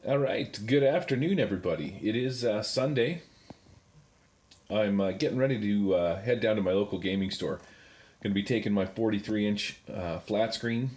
All right, good afternoon, everybody. It is Sunday. I'm getting ready to head down to my local gaming store. Going to be taking my 43-inch flat screen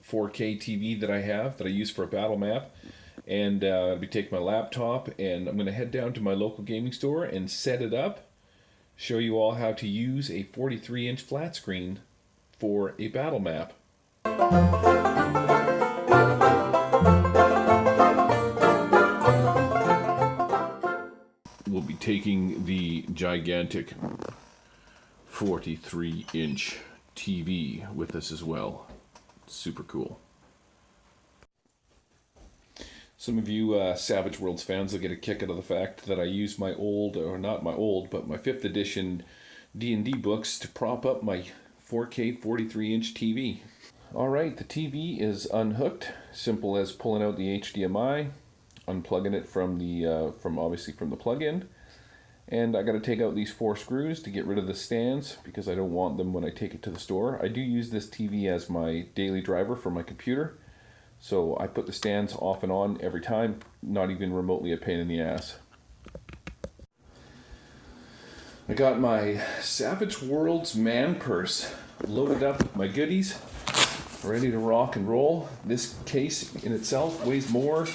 4K TV that I use for a Battlemap, and I'll be taking my laptop, and I'm going to head down to my local gaming store and set it up, show you all how to use a 43-inch flat screen for a Battlemap. We'll be taking the gigantic 43-inch TV with us as well. Super cool. Some of you Savage Worlds fans will get a kick out of the fact that I use my old, or not my old, but my 5th edition D&D books to prop up my 4K 43-inch TV. Alright, the TV is unhooked. Simple as pulling out the HDMI, unplugging it from the plug-in, and I got to take out these 4 screws to get rid of the stands because I don't want them when I take it to the store. I do use this TV as my daily driver for my computer, so I put the stands off and on every time, not even remotely a pain in the ass. I got my Savage Worlds man purse loaded up with my goodies, ready to rock and roll. This case in itself weighs more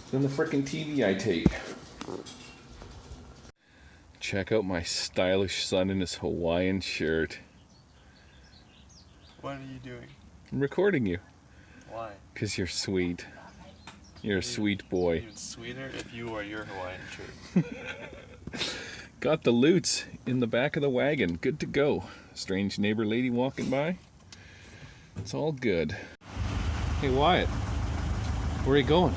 than the frickin' TV I take. Check out my stylish son in his Hawaiian shirt. What are you doing? I'm recording you. Why? Because you're sweet. You're a sweet boy. Even sweeter if you wore your Hawaiian shirt. Got the loots in the back of the wagon. Good to go. Strange neighbor lady walking by. It's all good. Hey Wyatt, where are you going?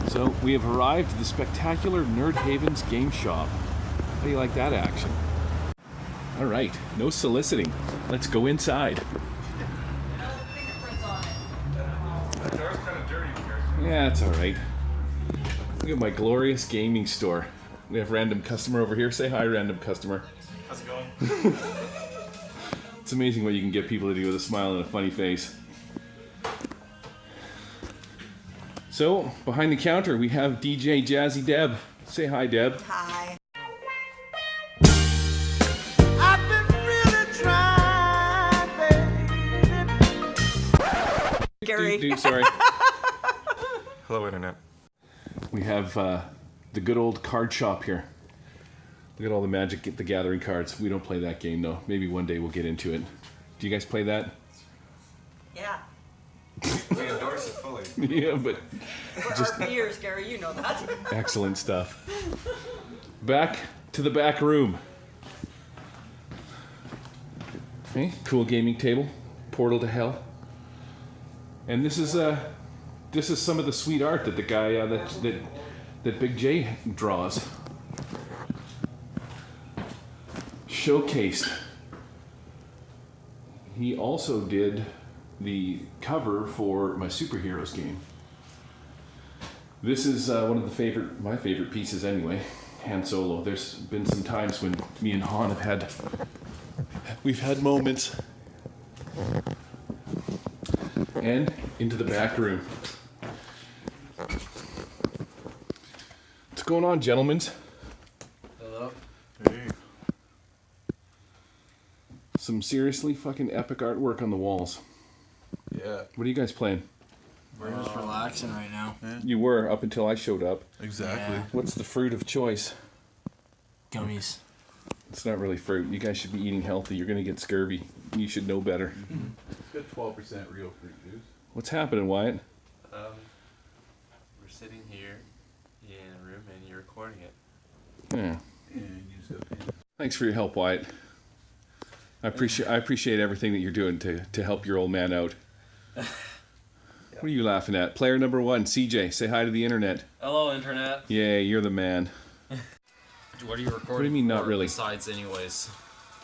So we have arrived at the spectacular Nerd Haven's game shop. How do you like that action? All right, no soliciting. Let's go inside. The door's kind of dirty here. Yeah, it's all right. Look at my glorious gaming store. We have random customer over here. Say hi, random customer. How's it going? It's amazing what you can get people to do with a smile and a funny face. So, behind the counter, we have DJ Jazzy Deb. Say hi, Deb. Hi. I've been really trying, baby. Gary. Sorry. Hello, Internet. We have the good old card shop here. Look at all the Magic the Gathering cards. We don't play that game, though. Maybe one day we'll get into it. Do you guys play that? Yeah. We endorse it fully. Yeah, but We're RPers, Gary, you know that. excellent stuff. Back to the back room. Okay, cool gaming table. Portal to hell. And this is some of the sweet art that the guy that Big J draws. Showcased. He also did the cover for my superheroes game. This is one of my favorite pieces anyway. Han Solo. There's been some times when me and Han we've had moments. And into the back room. What's going on, gentlemen? Hello. Hey. Some seriously fucking epic artwork on the walls. Yeah. What are you guys playing? We're just relaxing right now. You were up until I showed up. Exactly. Yeah. What's the fruit of choice? Gummies. It's not really fruit. You guys should be eating healthy. You're going to get scurvy. You should know better. It's got 12% real fruit juice. What's happening, Wyatt? We're sitting here in a room and you're recording it. Yeah. And you just got Thanks for your help, Wyatt. I appreciate everything that you're doing to help your old man out. What are you laughing at? Player number 1, CJ. Say hi to the internet. Hello, Internet. Yeah, you're the man. What are you recording? What do you mean, not for really? Besides, anyways.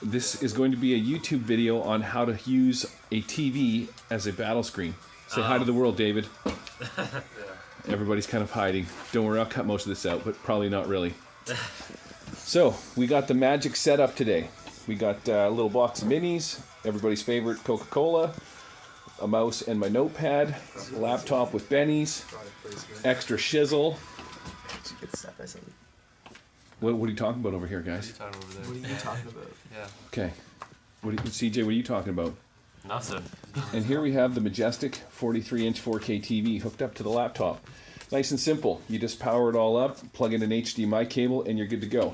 This is going to be a YouTube video on how to use a TV as a battle screen. Say hi to the world, David. Everybody's kind of hiding. Don't worry, I'll cut most of this out, but probably not really. So, we got the magic setup today. We got a little box of minis, everybody's favorite Coca-Cola, a mouse and my notepad, laptop with Benny's, extra shizzle. What are you talking about over here, guys? What are you talking over there? What are you talking about? Yeah. Okay. CJ, what are you talking about? Nothing. And here we have the majestic 43-inch 4K TV hooked up to the laptop. Nice and simple. You just power it all up, plug in an HDMI cable, and you're good to go.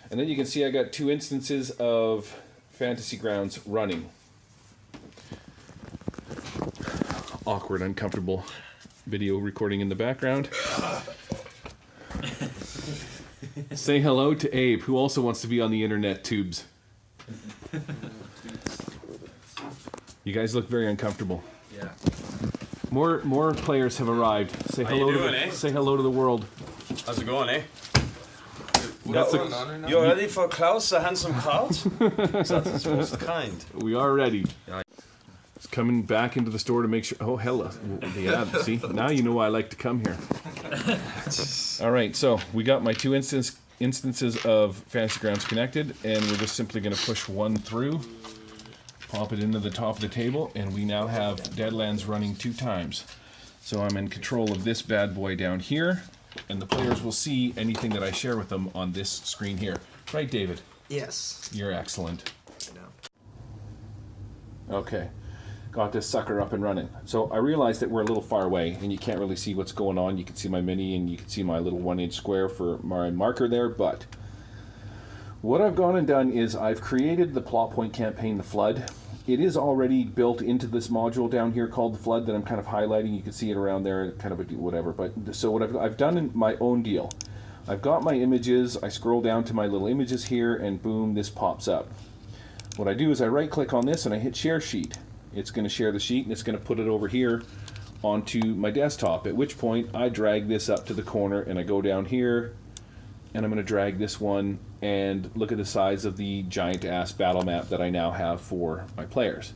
And then you can see I got 2 instances of Fantasy Grounds running. Awkward, uncomfortable video recording in the background. Say hello to Abe, who also wants to be on the internet tubes. You guys look very uncomfortable. Yeah. More players have arrived. Say How hello you to doing, the, eh? say hello to the world. How's it going, eh? That's What's going on right now? You ready for Klaus, the handsome Klaus? That's most kind. We are ready. Yeah. It's coming back into the store to make sure. Oh, hello. Yeah, see? Now you know why I like to come here. All right, so we got my 2 instances of Fantasy Grounds connected, and we're just simply going to push one through, pop it into the top of the table, and we now have Deadlands running 2 times. So I'm in control of this bad boy down here, and the players will see anything that I share with them on this screen here. Right, David? Yes. You're excellent. I know. Okay, got this sucker up and running. So I realized that we're a little far away and you can't really see what's going on. You can see my mini and you can see my little 1-inch square for my marker there, but what I've gone and done is I've created the plot point campaign, The Flood. It is already built into this module down here called The Flood that I'm kind of highlighting. You can see it around there, kind of a whatever. But so what I've done in my own deal, I've got my images, I scroll down to my little images here, and boom, this pops up. What I do is I right click on this and I hit share sheet. It's going to share the sheet and it's going to put it over here onto my desktop, at which point I drag this up to the corner and I go down here and I'm going to drag this one, and look at the size of the giant ass battle map that I now have for my players.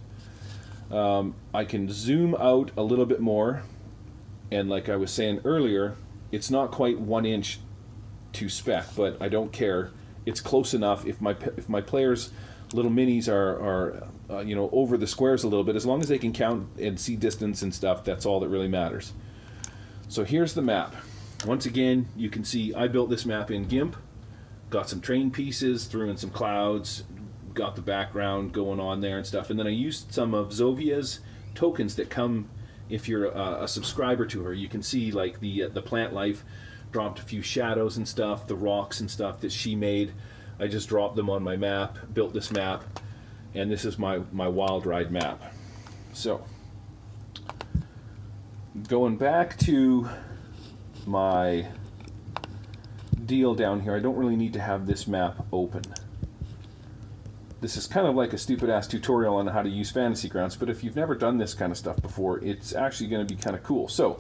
I can zoom out a little bit more, and like I was saying earlier, it's not quite 1 inch to spec, but I don't care. It's close enough. If my players' little minis are you know, over the squares a little bit, as long as they can count and see distance and stuff, that's all that really matters. So here's the map. Once again, you can see I built this map in GIMP, got some train pieces, threw in some clouds, got the background going on there and stuff, and then I used some of Zovia's tokens that come if you're a subscriber to her. You can see like the plant life, dropped a few shadows and stuff, the rocks and stuff that she made. I just dropped them on my map, built this map, and this is my Wild Ride map. So, going back to my deal down here, I don't really need to have this map open. This is kind of like a stupid ass tutorial on how to use Fantasy Grounds, but if you've never done this kind of stuff before, it's actually going to be kind of cool. So,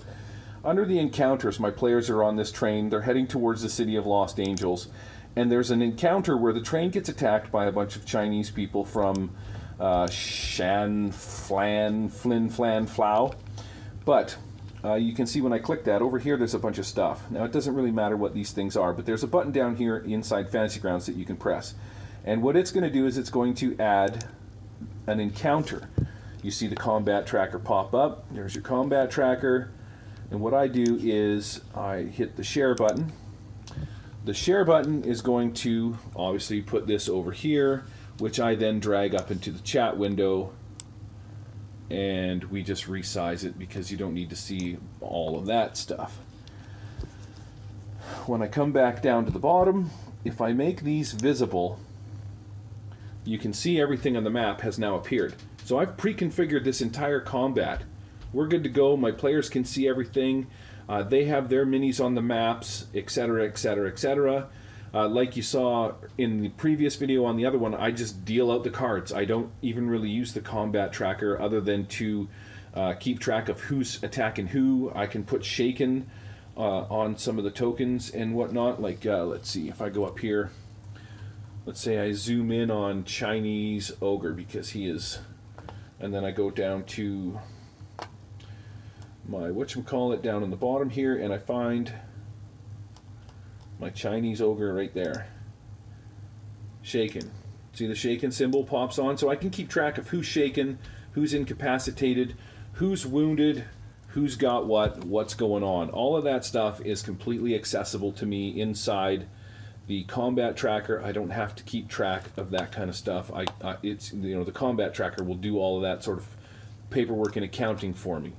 under the encounters, my players are on this train, they're heading towards the city of Lost Angels, and there's an encounter where the train gets attacked by a bunch of Chinese people from Shan, Flan, Flin, Flan, Flow. But you can see when I click that, over here there's a bunch of stuff. Now it doesn't really matter what these things are, but there's a button down here inside Fantasy Grounds that you can press. And what it's going to do is it's going to add an encounter. You see the combat tracker pop up. There's your combat tracker. And what I do is I hit the share button. The share button is going to obviously put this over here, which I then drag up into the chat window, and we just resize it because you don't need to see all of that stuff. When I come back down to the bottom, if I make these visible, you can see everything on the map has now appeared. So I've pre-configured this entire combat. We're good to go. My players can see everything. They have their minis on the maps, etc., etc., etc. Like you saw in the previous video on the other one, I just deal out the cards. I don't even really use the combat tracker other than to keep track of who's attacking who. I can put shaken on some of the tokens and whatnot. Like, let's see, if I go up here, let's say I zoom in on Chinese Ogre because he is, and then I go down to my whatchamacallit down in the bottom here, and I find my Chinese Ogre right there. Shaken. See the shaken symbol pops on, so I can keep track of who's shaken, who's incapacitated, who's wounded, who's got what's going on. All of that stuff is completely accessible to me inside the combat tracker. I don't have to keep track of that kind of stuff. It's, you know, the combat tracker will do all of that sort of paperwork and accounting for me.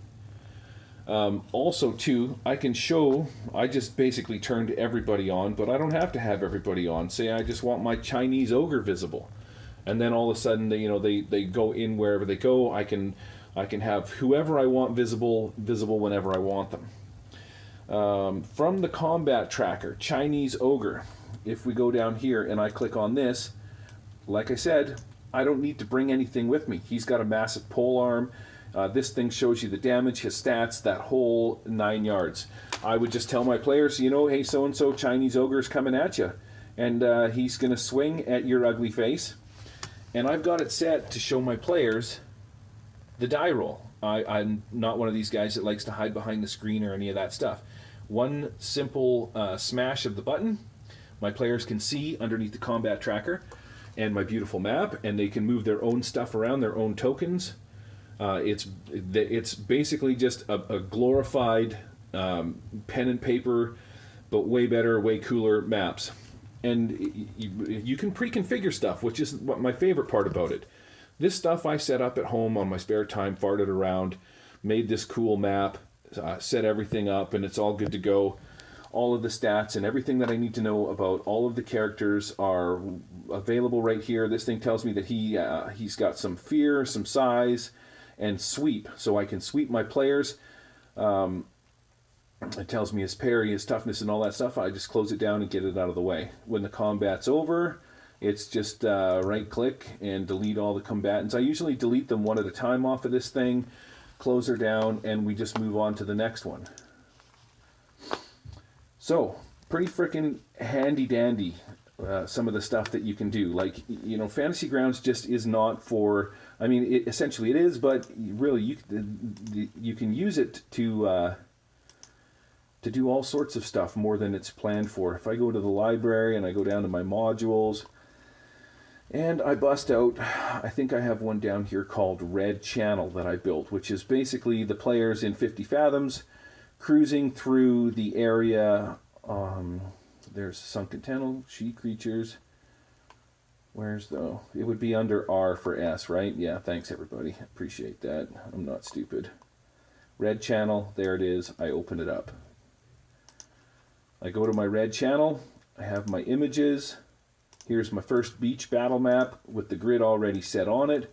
Also, too, I just basically turned everybody on, but I don't have to have everybody on. Say I just want my Chinese ogre visible, and then all of a sudden they go in wherever they go. I can have whoever I want visible whenever I want them. From the combat tracker, Chinese ogre, if we go down here and I click on this, like I said, I don't need to bring anything with me. He's got a massive pole arm. This thing shows you the damage, his stats, that whole 9 yards. I would just tell my players, you know, hey, so-and-so Chinese ogre is coming at you, and he's going to swing at your ugly face. And I've got it set to show my players the die roll. I'm not one of these guys that likes to hide behind the screen or any of that stuff. One simple smash of the button, my players can see underneath the combat tracker and my beautiful map, and they can move their own stuff around, their own tokens. It's basically just a glorified pen and paper, but way better, way cooler maps. And you can pre-configure stuff, which is what my favorite part about it. This stuff I set up at home on my spare time, farted around, made this cool map, set everything up, and it's all good to go. All of the stats and everything that I need to know about all of the characters are available right here. This thing tells me that he's got some fear, some size, and sweep, so I can sweep my players. It tells me his parry, his toughness, and all that stuff. I just close it down and get it out of the way. When the combat's over, it's just right-click and delete all the combatants. I usually delete them one at a time off of this thing, close her down, and we just move on to the next one. So, pretty freaking handy-dandy, some of the stuff that you can do. Like, you know, Fantasy Grounds just is not for... I mean, essentially it is, but really you can use it to do all sorts of stuff more than it's planned for. If I go to the library and I go down to my modules and I bust out, I think I have one down here called Red Channel that I built, which is basically the players in 50 Fathoms cruising through the area. There's Sunken Tunnel, She Creatures. It would be under R for S, right? Yeah, thanks everybody. Appreciate that. I'm not stupid. Red Channel, there it is. I open it up. I go to my Red Channel. I have my images. Here's my first beach battle map with the grid already set on it.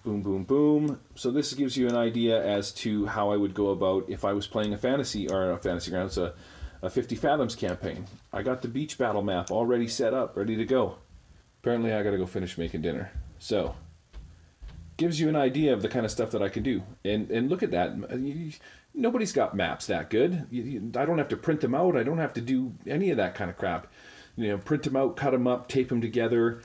Boom, boom, boom. So this gives you an idea as to how I would go about if I was playing a Fantasy Grounds, a 50 Fathoms campaign. I got the beach battle map already set up, ready to go. Apparently I gotta go finish making dinner. So, gives you an idea of the kind of stuff that I can do. And look at that. Nobody's got maps that good. I don't have to print them out. I don't have to do any of that kind of crap. You know, print them out, cut them up, tape them together.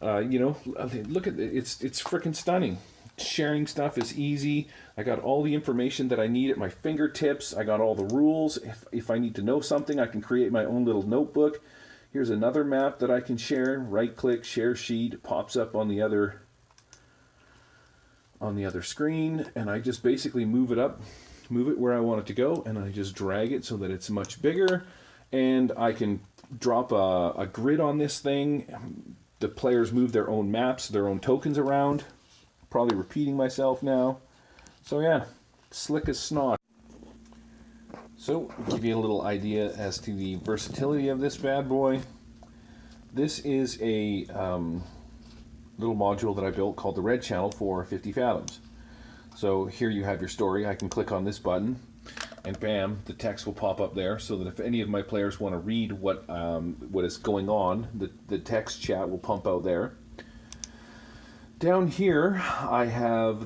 You know, look at it. It's freaking stunning. Sharing stuff is easy. I got all the information that I need at my fingertips. I got all the rules. If I need to know something, I can create my own little notebook. Here's another map that I can share. Right-click, share sheet, pops up on the other screen, and I just basically move it where I want it to go, and I just drag it so that it's much bigger, and I can drop a grid on this thing. The players move their own maps, their own tokens around. Probably repeating myself now. So yeah, slick as snot. So, give you a little idea as to the versatility of this bad boy. This is a little module that I built called the Red Channel for 50 Fathoms. So here you have your story. I can click on this button, and bam, the text will pop up there, so that if any of my players want to read what is going on, the text chat will pump out there. Down here, I have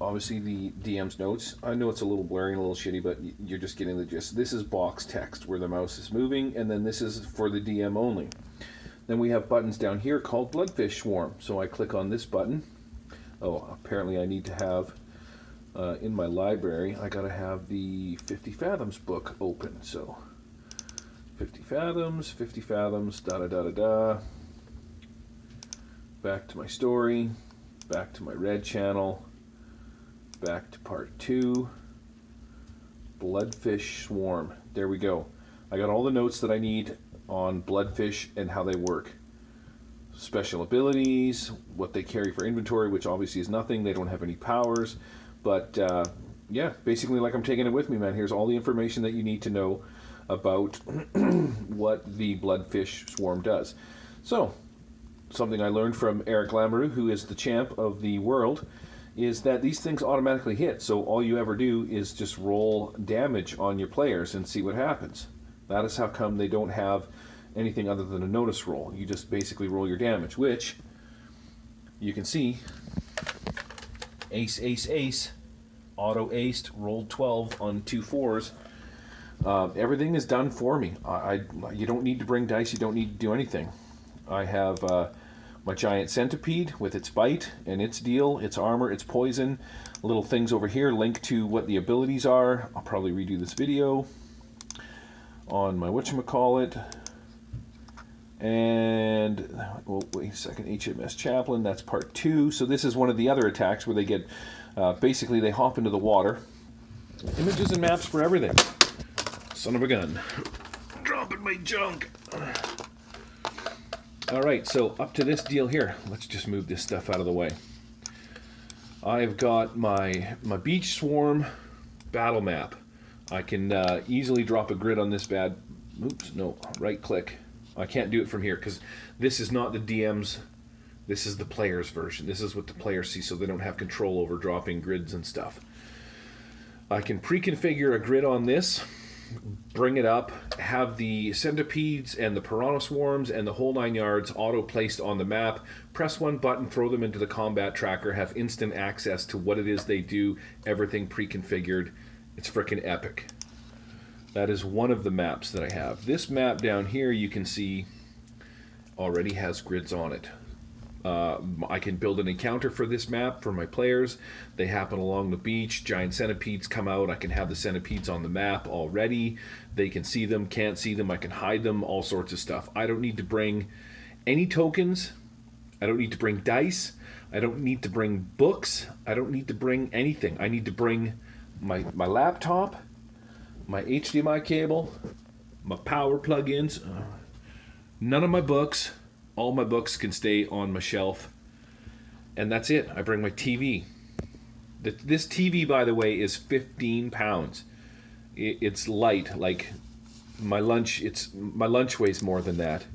obviously the DM's notes. I know it's a little blurry and a little shitty, but you're just getting the gist. This is box text where the mouse is moving, and then this is for the DM only. Then we have buttons down here called Bloodfish Swarm. So I click on this button. Oh, apparently I need to have, in my library, I gotta have the 50 Fathoms book open. So 50 Fathoms, da-da-da-da-da. Back to my story, back to my Red Channel, back to part 2. Bloodfish Swarm. There we go. I got all the notes that I need on Bloodfish and how they work. Special abilities, what they carry for inventory, which obviously is nothing. They don't have any powers. But, yeah, basically like I'm taking it with me, man. Here's all the information that you need to know about what the Bloodfish Swarm does. So, something I learned from Eric Lamoureux, who is the champ of the world, is that these things automatically hit. So all you ever do is just roll damage on your players and see what happens. That is how come they don't have anything other than a notice roll. You just basically roll your damage, which you can see, ace, ace, ace, auto-aced, rolled 12 on 2 4s. Everything is done for me. You don't need to bring dice, you don't need to do anything. I have my giant centipede with its bite and its deal, its armor, its poison. Little things over here link to what the abilities are. I'll probably redo this video on my whatchamacallit. And, well, wait a second, HMS Chaplain, that's part 2. So this is one of the other attacks where they get, basically they hop into the water. Images and maps for everything. Son of a gun. Dropping my junk. Alright, so up to this deal here. Let's just move this stuff out of the way. I've got my Beach Swarm battle map. I can easily drop a grid on this bad... Oops, no, right click. I can't do it from here because this is not the DM's... This is the player's version. This is what the players see, so they don't have control over dropping grids and stuff. I can pre-configure a grid on this, bring it up, have the centipedes and the piranha swarms and the whole 9 yards auto-placed on the map, press one button, throw them into the combat tracker, have instant access to what it is they do, everything pre-configured. It's frickin' epic. That is one of the maps that I have. This map down here, you can see, already has grids on it. I can build an encounter for this map for my players. They happen along the beach. Giant centipedes come out. I can have the centipedes on the map already. They can see them, can't see them. I can hide them, all sorts of stuff. I don't need to bring any tokens. I don't need to bring dice. I don't need to bring books. I don't need to bring anything. I need to bring my laptop, my HDMI cable, my power plugins, none of my books. All my books can stay on my shelf. And that's it. I bring my TV. This TV, by the way, is 15 pounds. It's light. Like my lunch weighs more than that.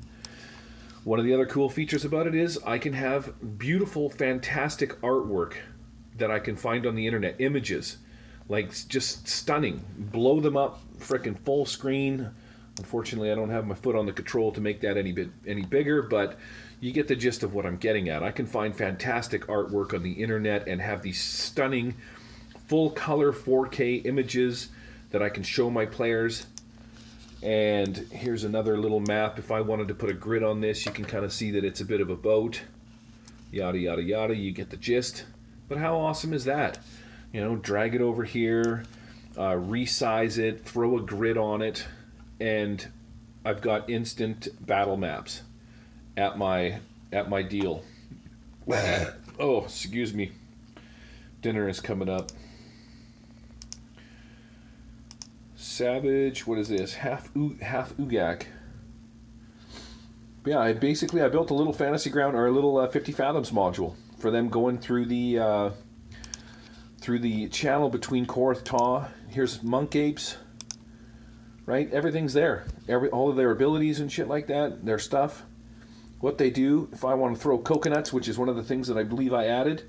One of the other cool features about it is I can have beautiful, fantastic artwork that I can find on the internet. Images. Like, just stunning. Blow them up, frickin' full screen. Unfortunately, I don't have my foot on the control to make that any bigger, but you get the gist of what I'm getting at. I can find fantastic artwork on the internet and have these stunning full-color 4K images that I can show my players. And here's another little map. If I wanted to put a grid on this, you can kind of see that it's a bit of a boat. Yada, yada, yada. You get the gist. But how awesome is that? You know, drag it over here, resize it, throw a grid on it, and I've got instant battle maps at my deal. Oh, excuse me. Dinner is coming up. Savage, what is this? Half Ugak. But yeah, I built a little Fantasy Ground, or a little 50 Fathoms module for them going through the channel between Korth Taw. Here's Monk Apes. Right? Everything's there. All of their abilities and shit like that, their stuff, what they do. If I want to throw coconuts, which is one of the things that I believe I added,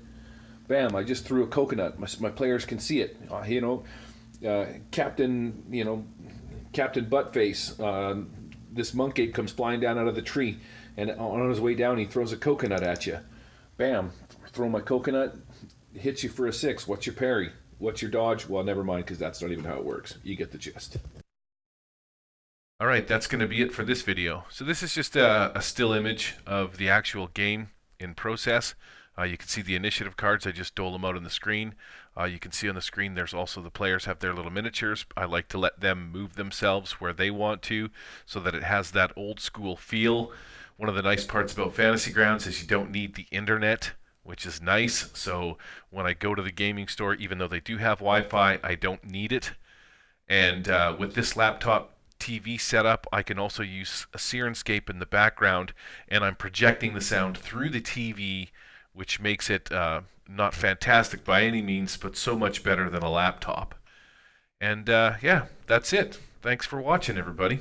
bam, I just threw a coconut. My players can see it. Captain Buttface, this monk ape comes flying down out of the tree, and on his way down, he throws a coconut at you. Bam, throw my coconut, hits you for a 6. What's your parry? What's your dodge? Well, never mind, because that's not even how it works. You get the gist. Alright, that's going to be it for this video. So this is just a still image of the actual game in process. You can see the initiative cards. I just dole them out on the screen. You can see on the screen there's also the players have their little miniatures. I like to let them move themselves where they want to so that it has that old school feel. One of the nice parts about Fantasy Grounds is you don't need the internet which is nice. So when I go to the gaming store, even though they do have Wi-Fi, I don't need it. And with this laptop TV setup, I can also use a Sirenscape in the background, and I'm projecting the sound through the TV, which makes it not fantastic by any means, but so much better than a laptop. And yeah, that's it. Thanks for watching, everybody.